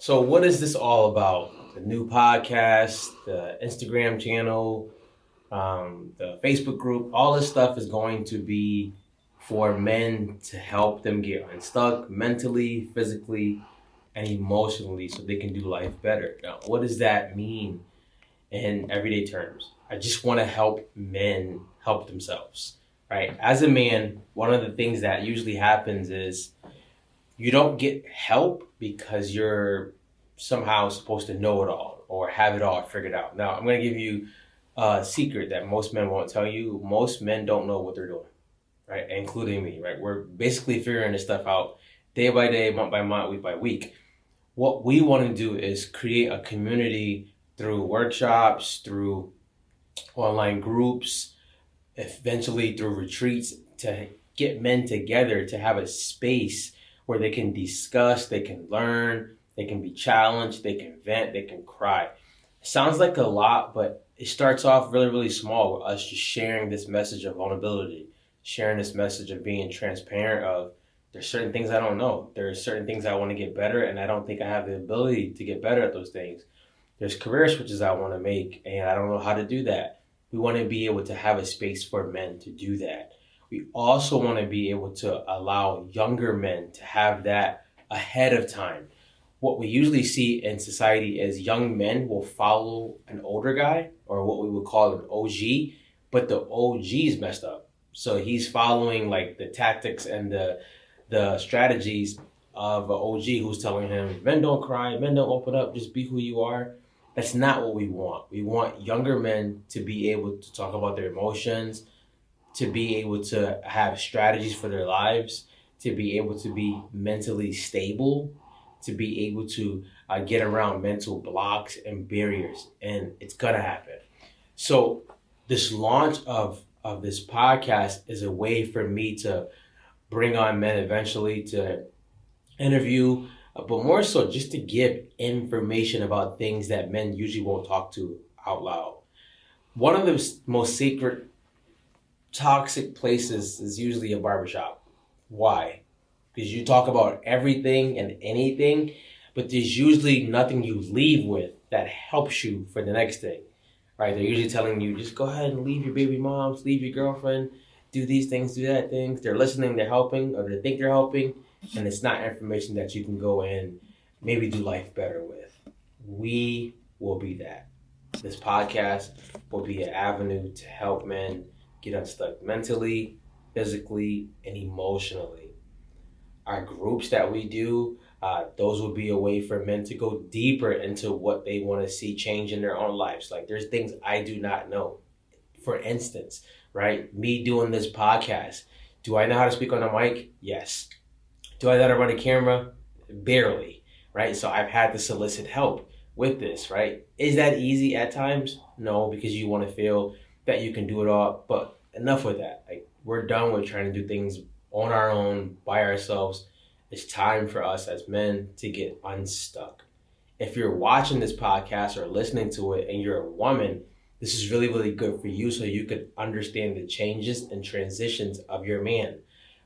So what is this all about? The new podcast, the Instagram channel, the Facebook group, all this stuff is going to be for men to help them get unstuck mentally, physically, and emotionally so they can do life better. Now, what does that mean in everyday terms? I just want to help men help themselves, right? As a man, one of the things that usually happens is you don't get help because you're somehow supposed to know it all or have it all figured out. Now, I'm going to give you a secret that most men won't tell you. Most men don't know what they're doing, right? Including me, right? We're basically figuring this stuff out day by day, month by month, week by week. What we want to do is create a community through workshops, through online groups, eventually through retreats to get men together to have a space where they can discuss, they can learn, they can be challenged, they can vent, they can cry. It sounds like a lot, but it starts off really, really small with us just sharing this message of vulnerability, sharing this message of being transparent of there's certain things I don't know. There's certain things I want to get better and I don't think I have the ability to get better at those things. There's career switches I want to make and I don't know how to do that. We want to be able to have a space for men to do that. We also want to be able to allow younger men to have that ahead of time. What we usually see in society is young men will follow an older guy or what we would call an OG, but the OG is messed up. So he's following like the tactics and the strategies of an OG who's telling him, men don't cry, men don't open up, just be who you are. That's not what we want. We want younger men to be able to talk about their emotions, to be able to have strategies for their lives, to be able to be mentally stable, to be able to get around mental blocks and barriers. And it's going to happen. So this launch of this podcast is a way for me to bring on men eventually to interview, but more so just to give information about things that men usually won't talk to out loud. One of the most sacred, toxic places is usually a barbershop. Why? Because you talk about everything and anything, but there's usually nothing you leave with that helps you for the next thing, right? They're usually telling you, just go ahead and leave your baby moms, leave your girlfriend, do these things, do that things. They're listening, they're helping, or they think they're helping, and it's not information that you can go and maybe do life better with. We will be that. This podcast will be an avenue to help men get unstuck mentally, physically, and emotionally. Our groups that we do, those will be a way for men to go deeper into what they want to see change in their own lives. Like there's things I do not know. For instance, right? Me doing this podcast. Do I know how to speak on a mic? Yes. Do I know how to run a camera? Barely, right? So I've had to solicit help with this, right? Is that easy at times? No, because you want to feel that you can do it all. But enough with that. Like we're done with trying to do things on our own, by ourselves. It's time for us as men to get unstuck. If you're watching this podcast or listening to it and you're a woman, this is really, really good for you so you could understand the changes and transitions of your man.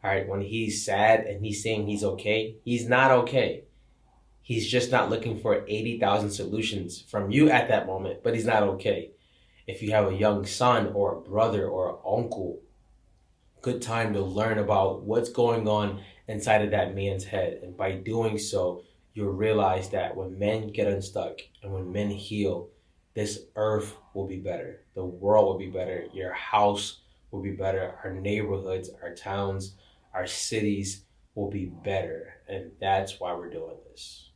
All right, when he's sad and he's saying he's okay, he's not okay. He's just not looking for 80,000 solutions from you at that moment, but he's not okay. If you have a young son or a brother or an uncle, good time to learn about what's going on inside of that man's head. And by doing so, you'll realize that when men get unstuck and when men heal, this earth will be better. The world will be better. Your house will be better. Our neighborhoods, our towns, our cities will be better. And that's why we're doing this.